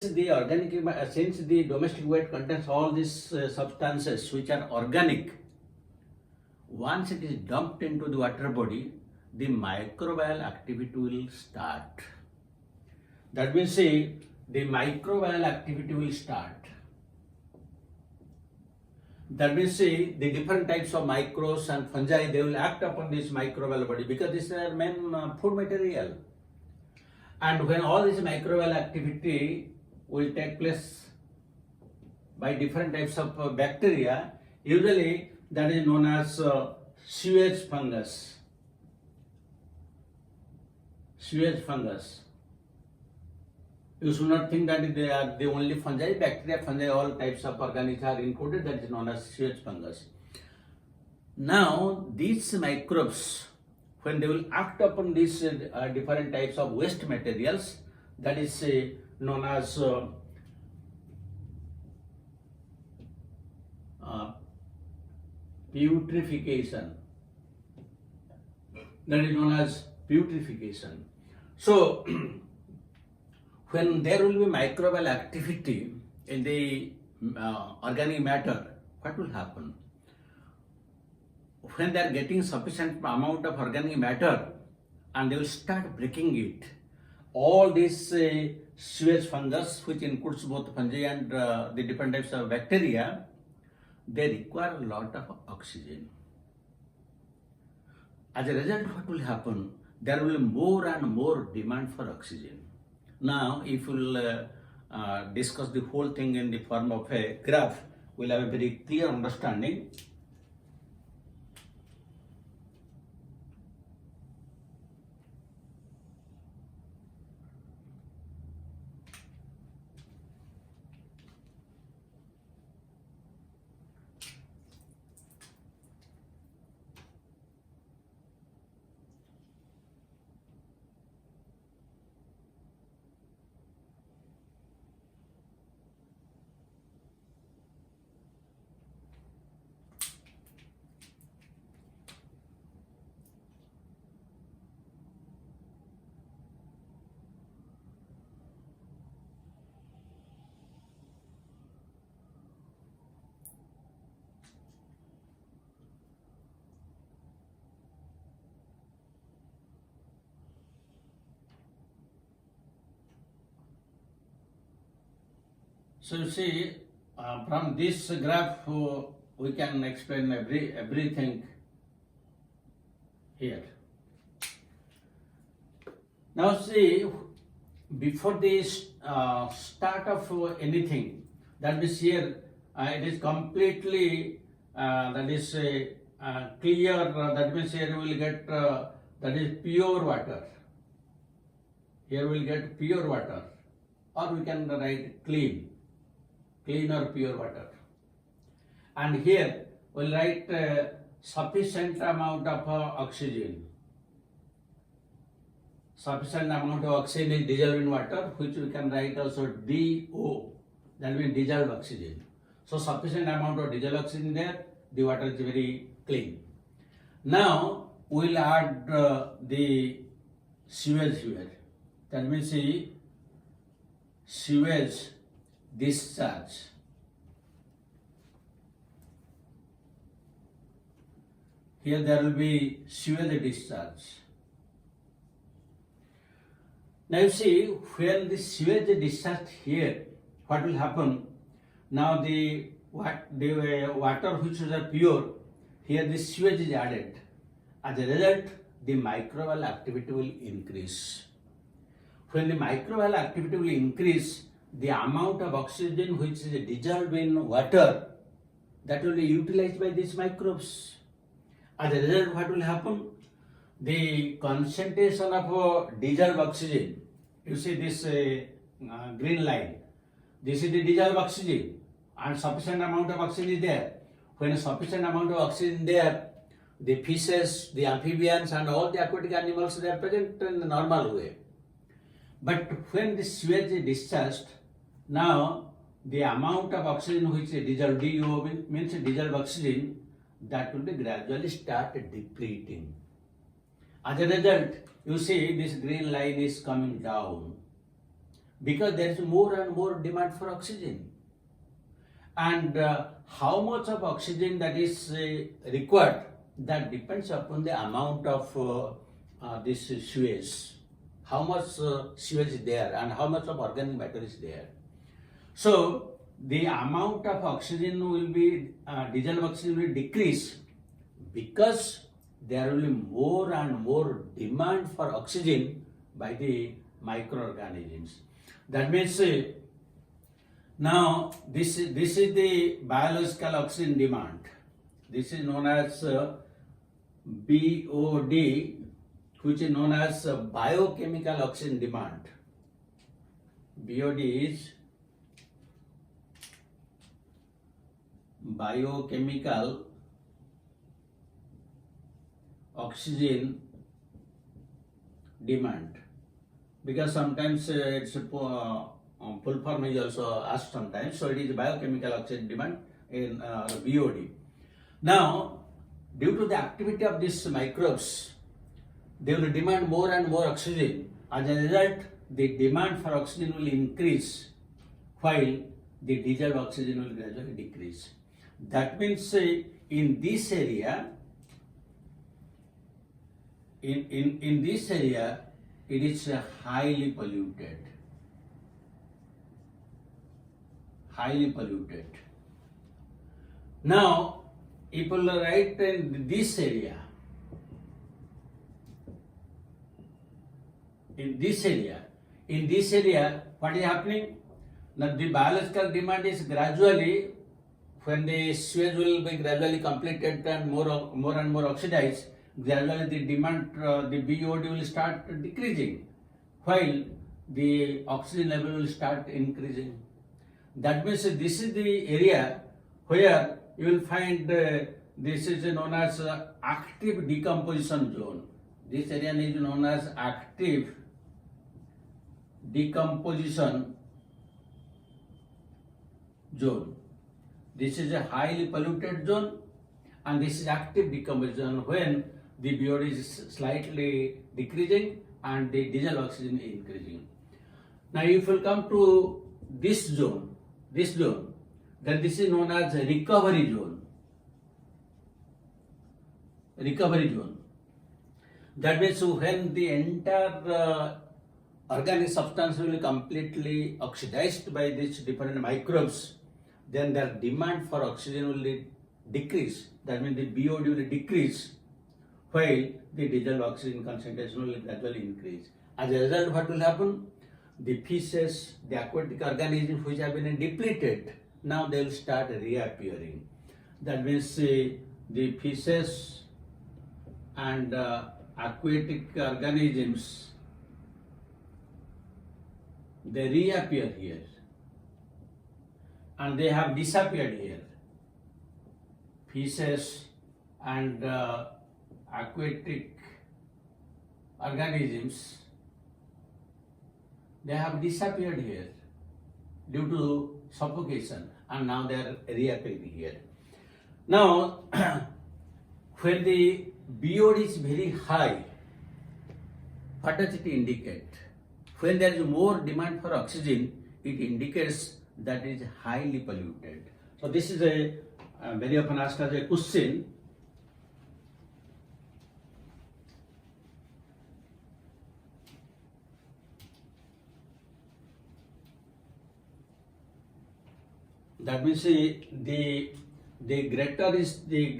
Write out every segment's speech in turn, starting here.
The organic, since the domestic weight contains all these substances which are organic, once it is dumped into the water body, the microbial activity will start. That means, say, the microbial activity will start. That means, say, the different types of microbes and fungi, they will act upon this microbial body because this is their main food material. And when all this microbial activity will take place by different types of bacteria, usually that is known as sewage fungus. Sewage fungus. You should not think that they are the only fungi. Bacteria, fungi, all types of organics are included. That is known as sewage fungus. Now, these microbes, when they will act upon these different types of waste materials, that is known as putrefaction. That is known as putrefaction. So, when there will be microbial activity in the organic matter, what will happen? When they are getting sufficient amount of organic matter and they will start breaking it, all these sewage fungus, which includes both fungi and the different types of bacteria, they require a lot of oxygen. As a result, what will happen? There will be more and more demand for oxygen. Now, if we will discuss the whole thing in the form of a graph, we will have a very clear understanding. So you see, from this graph, we can explain everything here. Now see, before the start of anything, that means here it is completely that is clear. That means here we will get that is pure water. Here we will get pure water, or we can write clean or pure water. And here we will write sufficient amount of oxygen. Sufficient amount of oxygen is dissolved in water, which we can write also DO, that means dissolved oxygen. So sufficient amount of dissolved oxygen there, the water is very clean. Now we will add the sewage here. That means see, sewage discharge. Here there will be sewage discharge. Now you see, when the sewage discharge here, what will happen? Now the water which is pure, here the sewage is added. As a result, the microbial activity will increase. When the microbial activity will increase, the amount of oxygen which is dissolved in water, that will be utilized by these microbes. As a result, what will happen? The concentration of dissolved oxygen, you see this green line, this is the dissolved oxygen and sufficient amount of oxygen is there. When a sufficient amount of oxygen is there, the fishes, the amphibians and all the aquatic animals, they are present in the normal way. But when the sewage is discharged, now the amount of oxygen which is dissolved, DO means dissolved oxygen, that will be gradually start depleting. As a result, you see this green line is coming down. because there is more and more demand for oxygen. And how much of oxygen that is required, that depends upon the amount of this sewage. How much sewage is there and how much of organic matter is there. So the amount of oxygen will be, dissolved oxygen will decrease because there will be more and more demand for oxygen by the microorganisms. That means now this is the biological oxygen demand. This is known as BOD, which is known as biochemical oxygen demand. BOD is biochemical oxygen demand, because sometimes it's full form is also asked sometimes. So it is biochemical oxygen demand in BOD. Now, due to the activity of these microbes, they will demand more and more oxygen. As a result, the demand for oxygen will increase while the dissolved oxygen will gradually decrease. That means in this area, in this area, it is highly polluted. Highly polluted. Now, if you write in this area, what is happening? Now, the biological demand is gradually, when the sewage will be gradually completed and more and more oxidized, gradually the demand, the BOD will start decreasing, while the oxygen level will start increasing. That means this is the area where you will find this is known as active decomposition zone. This area is known as active decomposition zone. This is a highly polluted zone, and this is active decomposition when the BOD is slightly decreasing and the dissolved oxygen is increasing. Now, if you come to this zone, then this is known as recovery zone. Recovery zone. That means when the entire organic substance will be completely oxidized by these different microbes, then their demand for oxygen will decrease. That means the BOD will decrease, while the dissolved oxygen concentration will gradually increase. As a result, what will happen? The fishes, the aquatic organisms which have been depleted, now they will start reappearing. That means the fishes and aquatic organisms, they reappear here, and they have disappeared here. Fishes and aquatic organisms, they have disappeared here due to suffocation, and now they are reappearing here. Now, when the BOD is very high, what does it indicate? When there is more demand for oxygen, it indicates that it is highly polluted. So this is a very often asked as a question. That means the greater is the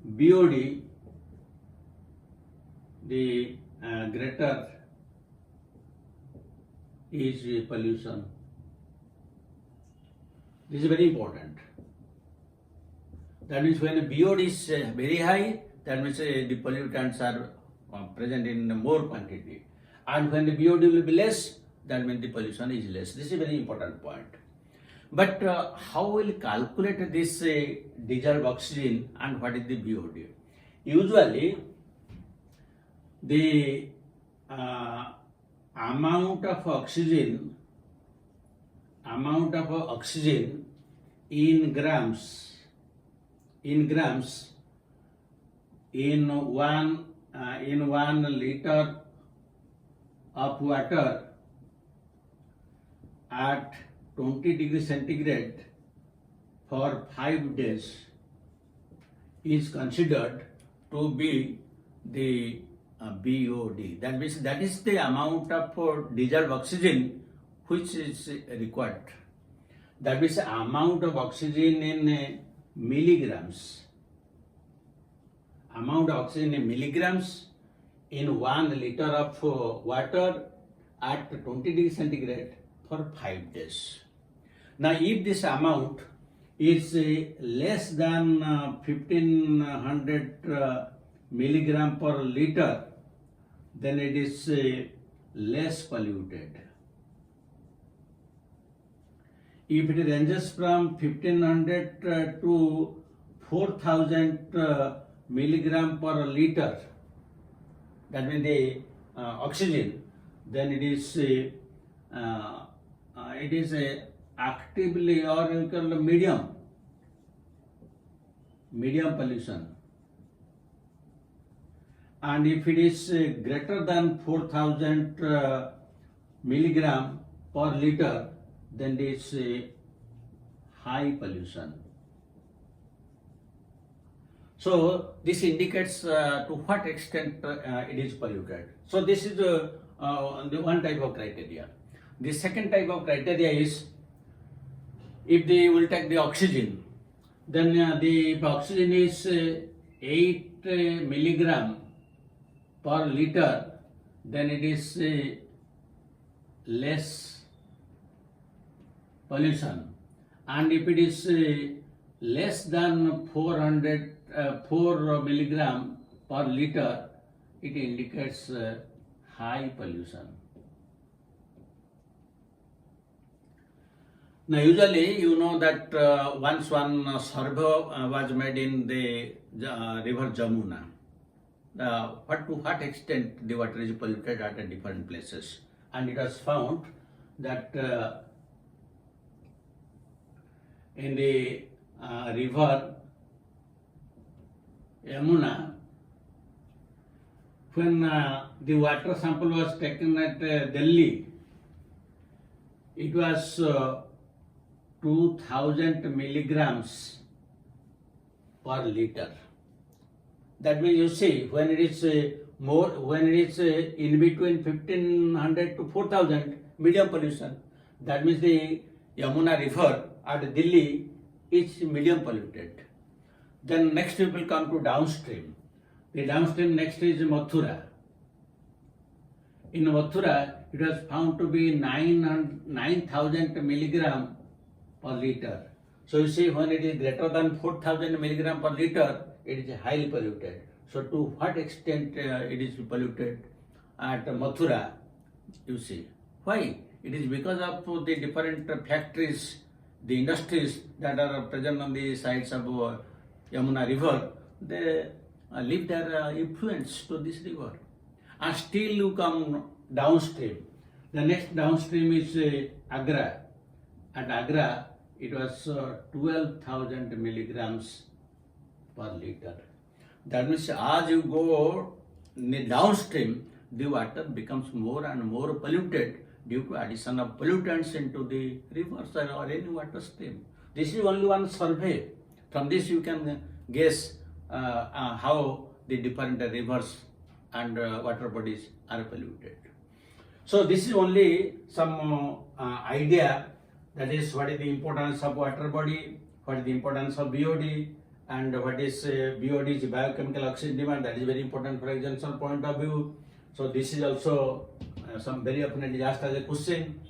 BOD, the greater is pollution. This is very important. That means when the BOD is very high, that means the pollutants are present in more quantity. And when the BOD will be less, that means the pollution is less. This is a very important point. But how will calculate this dissolved oxygen and what is the BOD? Usually, the amount of oxygen in grams in 1 liter of water at 20 degrees centigrade for 5 days is considered to be the BOD. That means that is the amount of dissolved oxygen which is required. That means amount of oxygen in milligrams. Amount of oxygen in milligrams in 1 liter of water at 20 degrees centigrade for 5 days. Now, if this amount is less than 1500 milligram per liter, then it is less polluted. If it ranges from 1500 to 4000 milligram per liter, that means the oxygen, then it is actively, or you call medium pollution. And if it is greater than 4000 milligram per liter, then it is high pollution. So this indicates to what extent it is polluted. So this is the one type of criteria. The second type of criteria is, if they will take the oxygen, then the oxygen is 8 milligram per liter, then it is less pollution. And if it is less than 4 milligram per liter, it indicates high pollution. Now, usually, you know that once one survey was made in the river Jamuna, to what extent the water is polluted at different places, and it was found that in the river Yamuna, when the water sample was taken at Delhi, it was 2000 milligrams per liter. That means, you see, when it is in between 1500 to 4000, medium pollution. That means the Yamuna river at Delhi is medium polluted. Then next we will come to downstream. The downstream next is Mathura. In Mathura, it was found to be 9000 milligram per liter. So you see, when it is greater than 4000 milligram per liter, it is highly polluted. So to what extent it is polluted at Mathura, you see. Why? It is because of the different factories, the industries that are present on the sides of Yamuna river. They leave their influence to this river. And still you come downstream. The next downstream is Agra. At Agra, it was 12,000 milligrams per liter. That means as you go downstream, the water becomes more and more polluted due to addition of pollutants into the rivers or any water stream. This is only one survey. From this you can guess how the different rivers and water bodies are polluted. So this is only some idea, that is what is the importance of water body, what is the importance of BOD, and what is BOD is biochemical oxygen demand. That is very important for example point of view. So this is also some very often it is asked as a question,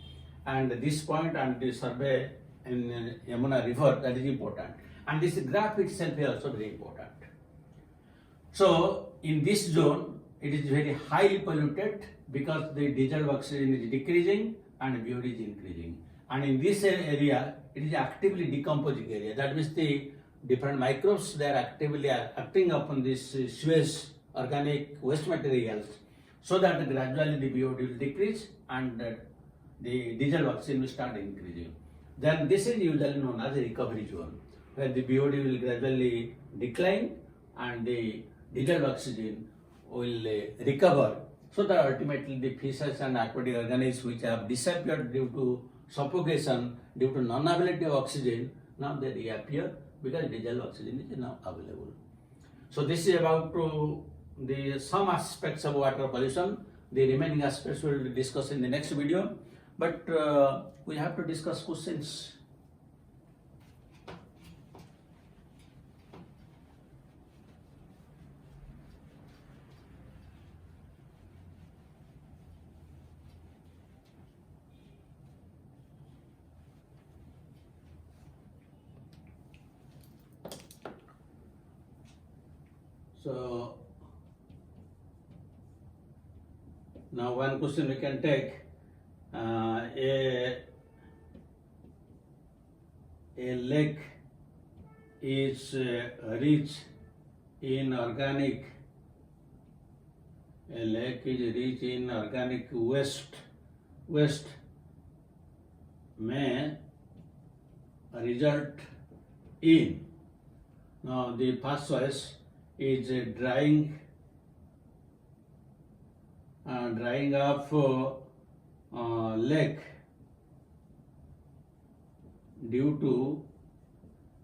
and this point and the survey in Yamuna river, that is important, and this graph itself is also very important. So in this zone, it is very highly polluted because the dissolved oxygen is decreasing and BOD is increasing. And in this area, it is actively decomposing area. That means the different microbes, they are actively acting upon this sewage, organic waste materials, so that gradually the BOD will decrease and the dissolved oxygen will start increasing. Then this is usually known as a recovery zone, where the BOD will gradually decline and the dissolved oxygen will recover So that ultimately the fishes and aquatic organisms which have disappeared due to suffocation, due to non-availability of oxygen, now they reappear because diesel oxygen is now available. So this is about the some aspects of water pollution. The remaining aspects we will discuss in the next video. But we have to discuss questions. So now one question we can take. A lake is rich in organic. A lake is rich in organic waste. Waste may result in. Now the first choice is drying of lake due to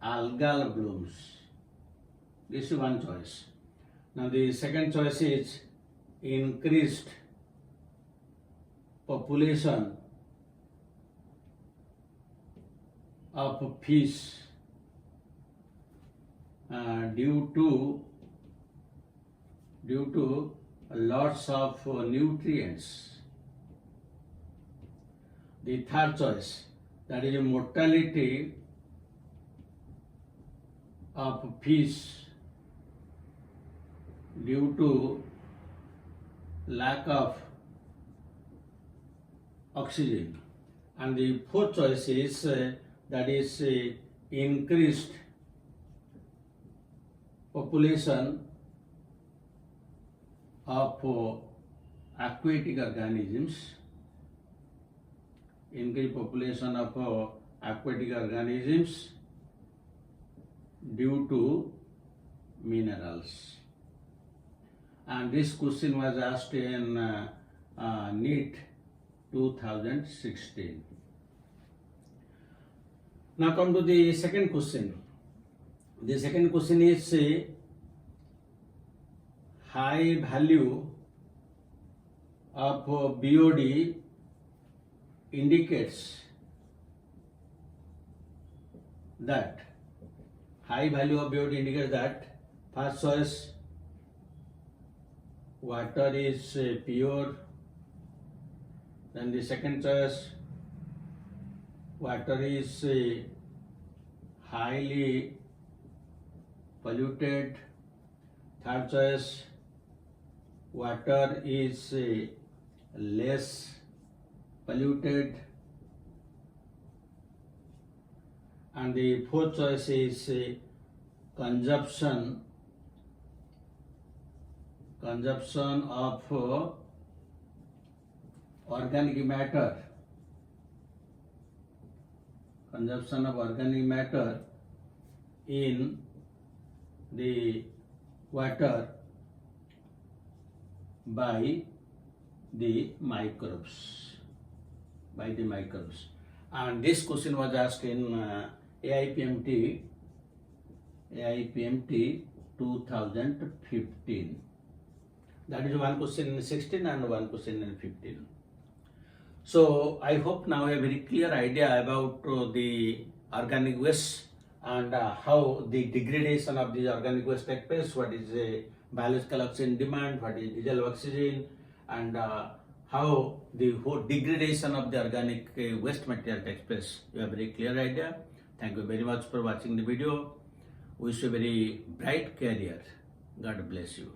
algal blooms. This is one choice. Now the second choice is increased population of fish due to lots of nutrients. The third choice, that is mortality of fish due to lack of oxygen. And the fourth choice is that is increased population of aquatic organisms. Increased population of aquatic organisms due to minerals. And this question was asked in NEET 2016. Now come to the second question. The second question is high value of BOD indicates that first choice, water is pure. Then the second choice, water is highly polluted. Third choice, water is less polluted. And the fourth choice is consumption of organic matter. Consumption of organic matter in the water by the microbes. And this question was asked in AIPMT 2015. That is one question in 16 and one question in 15. So I hope now a very clear idea about the organic waste and how the degradation of the organic waste takes place, what is the biological oxygen demand, what is diesel oxygen, and how the whole degradation of the organic waste material takes place. You have a very clear idea. Thank you very much for watching the video. Wish you a very bright career. God bless you.